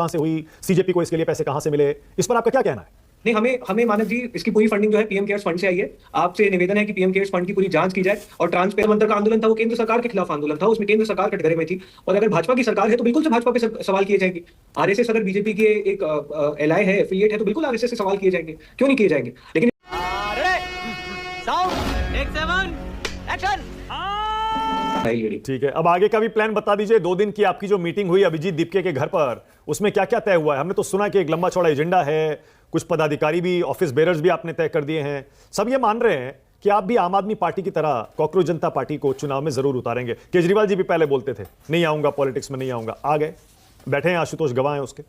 कहां से हुई, सीजेपी को इसके लिए पैसे कहां से मिले, इस पर आपका क्या कहना है? नहीं, हमें हमें मानव जी इसकी पूरी फंडिंग जो है पीएम केयर्स फंड से आई है। आपसे निवेदन है कि पीएम केयर्स फंड की पूरी जांच की जाए। और ट्रांसपेरेंट मंत्र का आंदोलन था, वो केंद्र सरकार के खिलाफ आंदोलन था, उसमें केंद्र सरकार कटघरे में थी। और अगर भाजपा की सरकार है तो बिल्कुल से भाजपा पे सवाल किए जाएंगे। आरएसएस अगर बीजेपी की एक एलाय है, एफिलिएट है, तो बिल्कुल आरएसएस से सवाल किए जाएंगे, क्यों नहीं किए जाएंगे। लेकिन ठीक है, अब आगे का भी प्लान बता दीजिए। 2 दिन की आपकी जो मीटिंग हुई अभिजीत दीपके के घर पर, उसमें क्या क्या तय हुआ है? हमने तो सुना कि एक लंबा चौड़ा एजेंडा है, कुछ पदाधिकारी भी, ऑफिस बेरर्स भी आपने तय कर दिए हैं। सब ये मान रहे हैं कि आप भी आम आदमी पार्टी की तरह कॉकरोच जनता पार्टी को चुनाव में जरूर उतारेंगे। केजरीवाल जी भी पहले बोलते थे नहीं आऊंगा पॉलिटिक्स में, नहीं आऊंगा, आ गए, बैठे हैं, आशुतोष गवाह हैं उसके।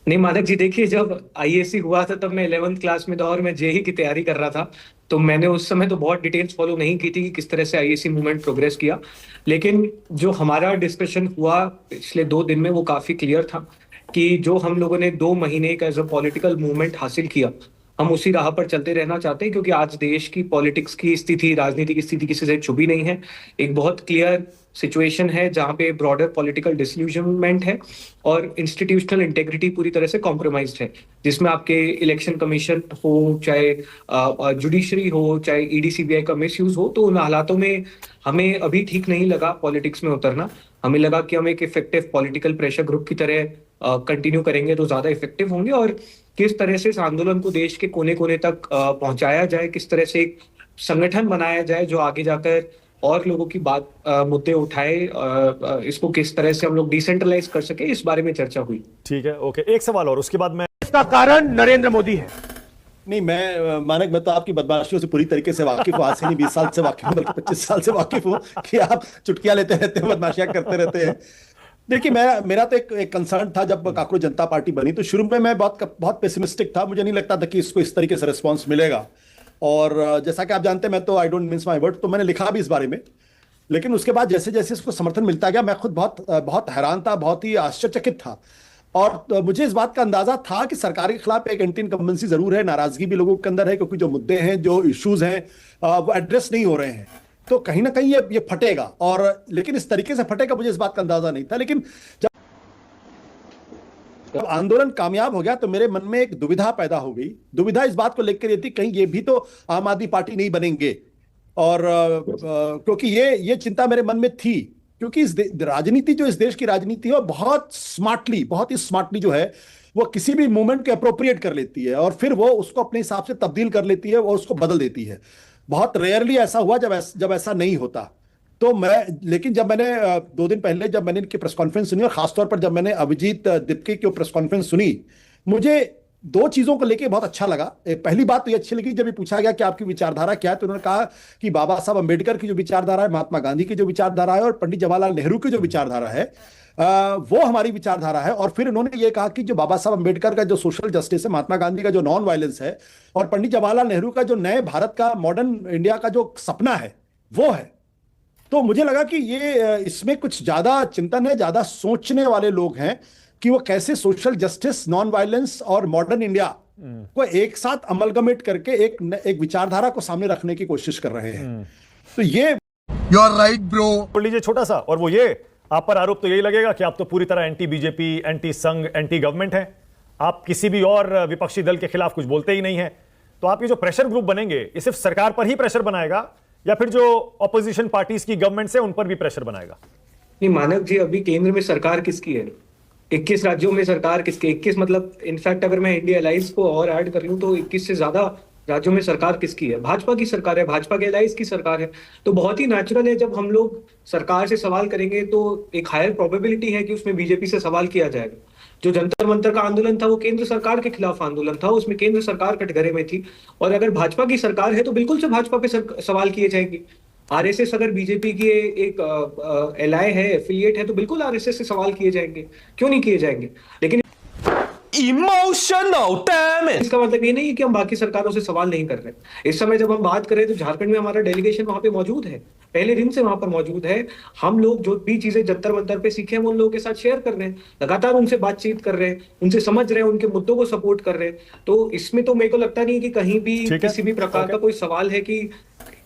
नहीं मानक जी, देखिए जब आईएएससी हुआ था तब मैं 11th क्लास में था और मैं जेई की तैयारी कर रहा था। तो मैंने उस समय तो बहुत डिटेल्स फॉलो नहीं की थी कि किस तरह से आईएएससी मूवमेंट प्रोग्रेस किया। लेकिन जो हमारा डिस्कशन हुआ पिछले 2 दिन में वो काफी क्लियर था कि जो हम लोगों ने 2 महीने का एज अ पॉलिटिकल मूवमेंट हासिल किया, हम उसी राह पर चलते रहना चाहते हैं। क्योंकि आज देश की पॉलिटिक्स की स्थिति, राजनीति की स्थिति किसी से छुपी नहीं है। एक बहुत क्लियर सिचुएशन है जहां पे ब्रॉडर पॉलिटिकल डिसल्यूजनमेंट है और इंस्टीट्यूशनल इंटेग्रिटी पूरी तरह से कॉम्प्रोमाइज्ड है। जिसमें आपके इलेक्शन कमीशन हो, चाहे जुडिशरी हो, चाहे ईडी सीबीआई का मिसयूज हो, तो उन हालातों में हमें अभी ठीक नहीं लगा पॉलिटिक्स में उतरना। हमें लगा कि हम एक इफेक्टिव पॉलिटिकल प्रेशर ग्रुप की तरह कंटिन्यू करेंगे तो ज्यादा इफेक्टिव होंगे। और किस तरह से इस आंदोलन को देश के कोने कोने तक पहुंचाया जाए, किस तरह से एक संगठन बनाया जाए जो आगे जाकर और लोगों की बात, मुद्दे उठाए, इसको किस तरह से हम लोग डिसेंट्रलाइज कर सके, इस बारे में चर्चा हुई। ठीक है, ओके, एक सवाल और, उसके बाद मैं। इसका कारण नरेंद्र मोदी है। नहीं, मैं तो आपकी बदमाशियों से पूरी तरीके से वाकिफ हूं। आज से नहीं 20 साल से वाकिफ हूं, बल्कि 25 साल से वाकिफ हूं कि आप चुटकियां लेते रहते हैं, बदमाशियां करते रहते हैं। देखिए, मेरा तो एक कंसर्न था जब कॉकरोच जनता पार्टी बनी, तो शुरू में मैं बहुत पेसिमिस्टिक था। मुझे नहीं लगता था कि इसको इस तरीके से रिस्पॉन्स मिलेगा। और जैसा कि आप जानते हैं, मैं तो I don't mince my word, तो मैंने लिखा भी इस बारे में। लेकिन उसके बाद जैसे जैसे इसको समर्थन मिलता गया, मैं खुद बहुत हैरान था, बहुत ही आश्चर्यचकित था। और मुझे इस बात का अंदाजा था कि सरकार के खिलाफ एक एंटी इनकम्बेंसी जरूर है, नाराजगी भी लोगों के अंदर है, क्योंकि जो मुद्दे हैं, जो इश्यूज हैं, वो एड्रेस नहीं हो रहे हैं। तो कहीं ना कहीं ये फटेगा। और लेकिन इस तरीके से फटेगा, मुझे इस बात का अंदाजा नहीं था। लेकिन जब आंदोलन कामयाब हो गया तो मेरे मन में एक दुविधा पैदा हो गई। दुविधा इस बात को लेकर ये थी, कहीं ये भी तो आम आदमी पार्टी नहीं बनेंगे। और क्योंकि ये चिंता मेरे मन में थी, क्योंकि इस राजनीति, जो इस देश की राजनीति है, वो बहुत ही स्मार्टली जो है, वो किसी भी मूवमेंट को अप्रोप्रिएट कर लेती है और फिर वो उसको अपने हिसाब से तब्दील कर लेती है और उसको बदल देती है। बहुत रेयरली ऐसा हुआ जब ऐसा नहीं होता। तो लेकिन जब मैंने 2 दिन पहले जब मैंने इनकी प्रेस कॉन्फ्रेंस सुनी, और खासतौर पर जब मैंने अभिजीत दीपके की प्रेस कॉन्फ्रेंस सुनी, मुझे 2 चीजों को लेकर बहुत अच्छा लगा। पहली बात तो ये अच्छी लगी, जब ये पूछा गया कि आपकी विचारधारा क्या है, तो उन्होंने कहा कि बाबा साहब अंबेडकर की जो विचारधारा है, महात्मा गांधी की जो विचारधारा है और पंडित जवाहरलाल नेहरू की जो विचारधारा है, वो हमारी विचारधारा है। और फिर उन्होंने ये कहा कि जो बाबा साहब अंबेडकर का जो सोशल जस्टिस है, महात्मा गांधी का जो नॉन वायलेंस है, और पंडित जवाहरलाल नेहरू का जो नए भारत का, मॉडर्न इंडिया का जो सपना है, वो है। तो मुझे लगा कि ये इसमें कुछ ज्यादा चिंतन है, ज्यादा सोचने वाले लोग हैं कि वो कैसे सोशल जस्टिस, नॉन वायलेंस और मॉडर्न इंडिया को एक साथ अमलगमेट करके एक विचारधारा को सामने रखने की कोशिश कर रहे हैं। तो ये यू आर राइट ब्रो। बोल लीजिए छोटा सा, और वो ये आप पर आरोप तो यही लगेगा कि आप तो पूरी तरह एंटी बीजेपी, एंटी संघ, एंटी गवर्नमेंट हैं। आप किसी भी और विपक्षी दल के खिलाफ कुछ बोलते ही नहीं है। तो आप ये जो प्रेशर ग्रुप बनेंगे, ये सिर्फ सरकार पर ही प्रेशर बनाएगा या फिर जो ऑपोजिशन पार्टीज की गवर्नमेंट से उन पर भी प्रेशर बनाएगा? नहीं मानव जी, अभी केंद्र में सरकार किसकी है? 21 राज्यों में सरकार किसके? 21 मतलब इनफैक्ट अगर मैं इंडिया अलायंस को और ऐड कर लूं तो 21 से ज्यादा राज्यों में सरकार किसकी है? भाजपा की सरकार है, भाजपा के अलायंस की सरकार है। तो बहुत ही नेचुरल है, जब हम लोग सरकार से सवाल करेंगे तो एक हायर प्रोबेबिलिटी है कि उसमें बीजेपी से सवाल किया जाएगा। जो जंतर मंतर का आंदोलन था वो केंद्र सरकार के खिलाफ आंदोलन था, उसमें केंद्र सरकार कटघरे में थी। और अगर भाजपा की सरकार है तो बिल्कुल से भाजपा पे सवाल किए जाएंगे। आरएसएस अगर बीजेपी की एक एलाय है, एफिलिएट है, तो बिल्कुल आरएसएस से सवाल किए जाएंगे, क्यों नहीं किए जाएंगे। लेकिन इमोशनल डैमेज, इसका मतलब ये नहीं है कि हम बाकी सरकारों से सवाल नहीं कर रहे। इस समय जब हम बात करें तो झारखंड में हमारा डेलीगेशन वहां पे मौजूद है, पहले दिन से वहां पर मौजूद है। हम लोग जो भी चीजें जंतर मंतर पे सीखे हैं वो उन लोगों के साथ शेयर कर रहे हैं, लगातार उनसे बातचीत कर रहे हैं, उनसे समझ रहे हैं, उनके मुद्दों को सपोर्ट कर रहे हैं। तो इसमें तो मेरे को लगता नहीं कि कहीं भी किसी भी प्रकार का कोई सवाल है कि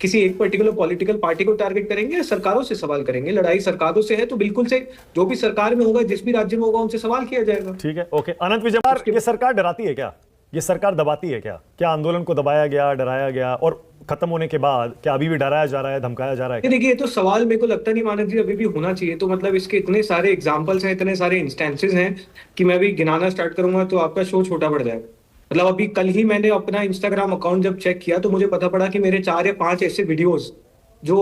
किसी एक पर्टिकुलर पॉलिटिकल पार्टी को टारगेट करेंगे या सरकारों से सवाल करेंगे? लड़ाई सरकारों से है तो बिल्कुल से जो भी सरकार में होगा, जिस भी राज्य में होगा, उनसे सवाल किया जाएगा। ठीक है, ओके। अनंत विजयकुमार, ये सरकार डराती है क्या? ये सरकार दबाती है क्या? क्या आंदोलन को दबाया गया, डराया गया, और खत्म होने के बाद क्या अभी भी डराया जा रहा है, धमकाया जा रहा है? देखिए, ये तो सवाल मेरे को लगता नहीं मानक जी अभी भी होना चाहिए। तो मतलब इसके इतने सारे एग्जांपल्स हैं, इतने सारे इंस्टेंसेस हैं कि मैं भी गिनाना स्टार्ट करूंगा तो आपका शो छोटा पड़ जाएगा। मतलब अभी कल ही मैंने अपना इंस्टाग्राम अकाउंट जब चेक किया तो मुझे पता पड़ा कि मेरे 4 या 5 ऐसे वीडियोस जो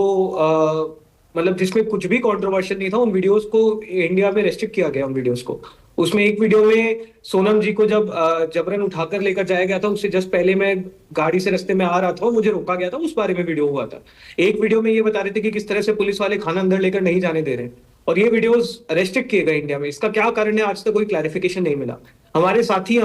मतलब जिसमें कुछ भी कंट्रोवर्शियल नहीं था, उन वीडियोस को इंडिया में रेस्ट्रिक्ट किया गया। उन वीडियोस को, उसमें एक वीडियो में सोनम जी को जब जबरन उठाकर लेकर जाया गया था, उससे जस्ट पहले मैं गाड़ी से रास्ते में आ रहा था और मुझे रोका गया था, उस बारे में वीडियो हुआ था। एक वीडियो में ये बता रहे थे कि किस तरह से पुलिस वाले खाना अंदर लेकर नहीं जाने दे रहे, और ये वीडियोस रेस्ट्रिक्ट किए गए इंडिया में। इसका क्या कारण है, आज तक कोई क्लैरिफिकेशन नहीं मिला। हमारे साथी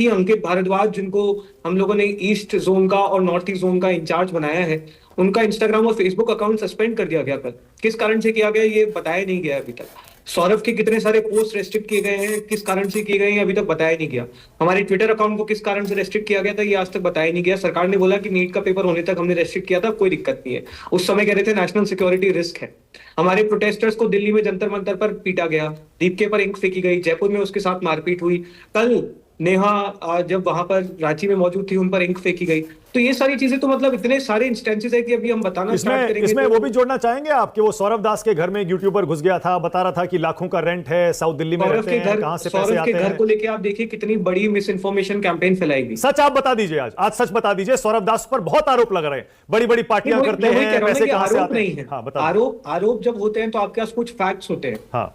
अंकित भारद्वाज, जिनको हम लोगों ने ईस्ट जोन का और नॉर्थ ईस्ट जोन का इंचार्ज बनाया है, उनका इंस्टाग्राम और फेसबुक अकाउंट सस्पेंड कर दिया गया कल। किस कारण से किया गया ये बताया नहीं गया अभी तक। सौरभ के कितने सारे पोस्ट रेस्ट्रिक्ट किए गए हैं, किस कारण से किए गए हैं अभी तक बताया नहीं गया। हमारे ट्विटर अकाउंट को किस कारण से रेस्ट्रिक्ट किया गया था, ये आज तक बताया नहीं गया। सरकार ने बोला कि नीट का पेपर होने तक हमने रेस्ट्रिक्ट किया था, कोई दिक्कत नहीं है। उस समय कह रहे थे नेशनल सिक्योरिटी रिस्क है। हमारे प्रोटेस्टर्स को दिल्ली में जंतर मंतर पर पीटा गया, दीपके पर इंक फेंकी गई, जयपुर में उसके साथ मारपीट हुई, कल नेहा जब वहां पर रांची में मौजूद थी उन पर इंक फेंकी गई। तो ये सारी चीजें तो मतलब इतने सारे इंस्टेंसेस है कि अभी हम बताना स्टार्ट करेंगे। इसमें तो वो भी जोड़ना चाहेंगे आप कि वो सौरभ दास के घर में एक यूट्यूबर घुस गया था, बता रहा था कि लाखों का रेंट है, साउथ दिल्ली में रहते हैं, कहां से पैसे आते हैं। घर को लेके आप देखिए कितनी बड़ी मिस इन्फॉर्मेशन कैंपेन फैलाई गई। सच आप बता दीजिए, आज सच बता दीजिए। सौरभ दास पर बहुत आरोप लग रहे हैं, बड़ी बड़ी पार्टियां करते हैं, पैसे कहां से आते हैं? हाँ, बता। आरोप जब होते हैं तो आपके पास कुछ फैक्ट्स होते हैं। हाँ,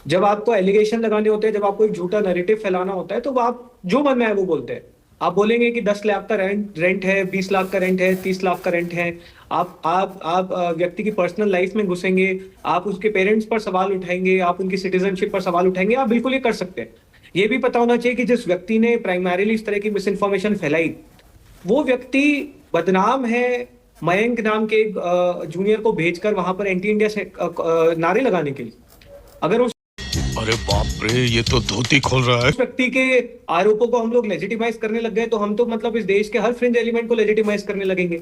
जब आपको एलिगेशन लगाने होते हैं, जब आपको एक झूठा नैरेटिव फैलाना होता है, तो आप जो मन में है वो बोलते हैं। आप बोलेंगे कि 10 लाख का रेंट है, 20 लाख का रेंट है, 30 लाख का रेंट है। आप व्यक्ति की पर्सनल लाइफ में घुसेंगे, आप उसके पेरेंट्स पर सवाल उठाएंगे, आप उनकी सिटीजनशिप पर सवाल उठाएंगे, आप बिल्कुल ये कर सकते हैं। ये भी पता होना चाहिए कि जिस व्यक्ति ने प्राइमरीली इस तरह की मिस इन्फॉर्मेशन फैलाई, वो व्यक्ति बदनाम है। मयंक नाम के जूनियर को भेजकर वहां पर एंटी इंडिया से नारे लगाने के लिए, अगर उस अरे बाप रे, ये तो धोती खोल रहा है। उस व्यक्ति के आरोपों को हम लोग लेजिटिमाइज करने लग गए, तो हम तो मतलब इस देश के हर फ्रिंज एलिमेंट को लेजिटिमाइज करने लगेंगे।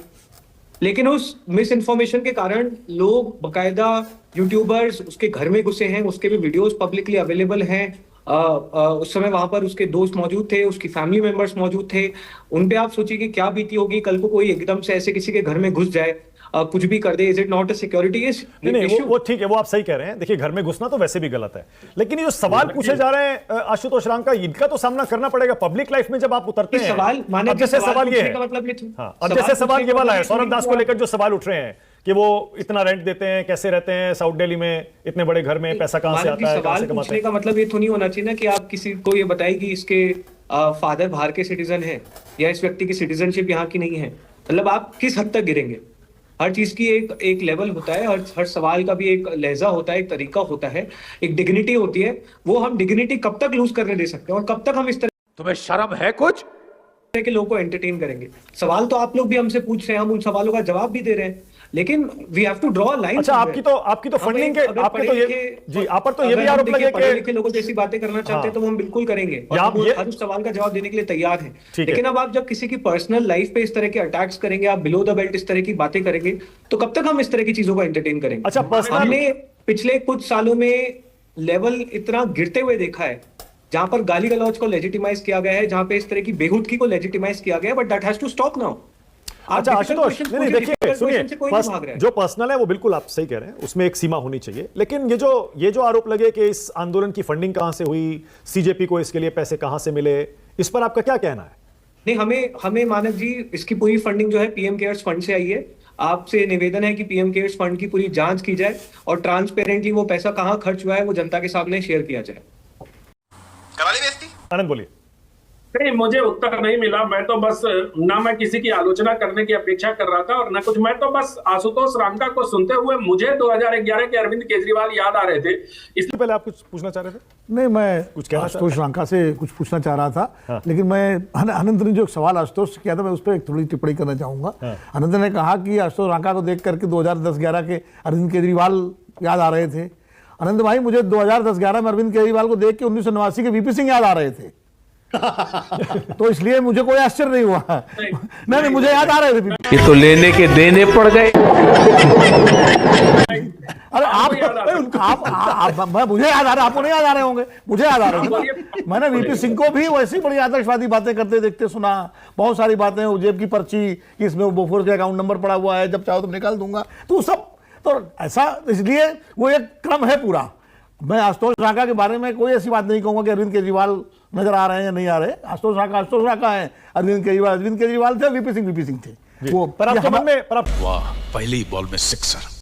लेकिन उस मिस इन्फॉर्मेशन के कारण लोग बकायदा यूट्यूबर्स उसके घर में घुसे हैं, उसके भी वीडियोस पब्लिकली अवेलेबल हैं। उस समय वहां पर उसके दोस्त मौजूद थे, उसकी फैमिली मेंबर्स मौजूद थे। उन पे आप सोचिए कि क्या बीती होगी कल को कोई एकदम से ऐसे किसी के घर में घुस जाए, कुछ भी कर दे। Is it not a security issue? नहीं, वो ठीक है, वो आप सही कह रहे हैं। देखिए, घर में घुसना तो वैसे भी गलत है, लेकिन ये जो सवाल पूछे जा रहे हैं आशुतोष रांका, इनका तो सामना करना पड़ेगा पब्लिक लाइफ में जब आप उतरते हैं। सवाल माने जैसे सवाल ये है, मतलब हाँ, अब जैसे सवाल ये वाला है सौरभ दास को लेकर जो सवाल उठ रहे हैं कि वो इतना रेंट देते हैं, कैसे रहते हैं साउथ दिल्ली में, इतने बड़े घर में, पैसा कहां से आता है, कहां से कमाते हैं। पूछने का मतलब ये तो नहीं होना चाहिए ना कि आप किसी को ये बताइए कि इसके फादर बाहर के सिटीजन है या इस व्यक्ति की सिटीजनशिप यहाँ की नहीं है। मतलब आप किस हद तक गिरेंगे? हर चीज की एक लेवल होता है, हर सवाल का भी एक लहजा होता है, एक तरीका होता है, एक डिग्निटी होती है। वो हम डिग्निटी कब तक लूज करने दे सकते हैं और कब तक हम इस तरह तुम्हें शर्म है कुछ? के लोगों को एंटरटेन करेंगे? सवाल तो आप लोग भी हमसे पूछ रहे हैं, हम उन सवालों का जवाब भी दे रहे हैं, लेकिन we have to draw a line. अच्छा, आपकी तो फंडिंग के आपके तो ये जी, आप पर तो ये भी आरोप लगे कि पढ़े लिखे लोगों जैसी बातें करना चाहते हैं तो हम बिल्कुल करेंगे और हम हर उस सवाल का जवाब देने के लिए तैयार हैं। लेकिन अब आप जब किसी की पर्सनल लाइफ पे इस तरह के अटैक्स करेंगे, आप बिलो द बेल्ट इस तरह की बातें करेंगे, तो कब तक हम इस तरह की चीजों को एंटरटेन करेंगे? अच्छा, हमने पिछले कुछ सालों में लेवल इतना गिरते हुए देखा है जहां पर गाली गलौज को लेजिटिमाइज किया गया है, जहां पे इस तरह की बेहूदगी को लेजिटिमाइज किया गया है, but that has to stop now. अच्छा आशुतोष, नहीं देखिए, सुनिए, जो पर्सनल है वो बिल्कुल आप सही कह रहे हैं, उसमें एक सीमा होनी चाहिए। लेकिन ये जो आरोप लगे कि इस आंदोलन की फंडिंग कहां से हुई, सीजेपी को इसके लिए पैसे कहां से मिले, इस पर आपका क्या कहना है? नहीं, हमें मानक जी इसकी पूरी फंडिंग जो है पीएम केयर्स फंड से आई है। आपसे निवेदन है कि पीएम केयर्स फंड की पूरी जांच की जाए और ट्रांसपेरेंटली वो पैसा कहां खर्च हुआ है वो जनता के सामने शेयर किया जाए। आनंद बोलिए। नहीं, मुझे उत्तर नहीं मिला। मैं तो बस ना मैं किसी की आलोचना करने की अपेक्षा कर रहा था और ना कुछ, मैं तो बस आशुतोष रांका को सुनते हुए मुझे 2011 के अरविंद केजरीवाल याद आ रहे थे। इसलिए पहले आप कुछ पूछना चाह रहे थे? नहीं, मैं आशुतोष रांका से कुछ पूछना चाह रहा था। हाँ। लेकिन मैं अनंत ने जो सवाल आशुतोष से किया था, मैं उस पर एक थोड़ी टिप्पणी करना चाहूंगा। हाँ। अनंत ने कहा कि आशुतोष रांका को देख करके 2010-11 के अरविंद केजरीवाल याद आ रहे थे। अनंत भाई, मुझे 2010-11 में अरविंद केजरीवाल को देख के 1989 के वीपी सिंह याद आ रहे थे। तो इसलिए मुझे कोई आश्चर्य नहीं हुआ। नहीं, मुझे याद आ रहे थे। ये तो लेने के देने पड़ गए। अरे मुझे याद आ रहा, आपको नहीं याद आ रहे होंगे, मुझे याद आ रहे होंगे। मैंने वीपी सिंह को भी वैसी बड़ी आतंकवादी बातें करते देखते सुना, बहुत सारी बातें, जेब की पर्ची कि इसमें बोफोर्स का अकाउंट नंबर पड़ा हुआ है, जब चाहो तुम निकाल दूंगा, तो सब तो ऐसा, इसलिए वो एक क्रम है पूरा। मैं आशुतोष रांका के बारे में कोई ऐसी बात नहीं कहूंगा कि अरविंद केजरीवाल नजर आ रहे हैं या नहीं आ रहे। आशुतोष रांका है, अरविंद केजरीवाल थे, वीपी सिंह थे। वो पर आपके मन में वाह, पहली बॉल में सिक्सर।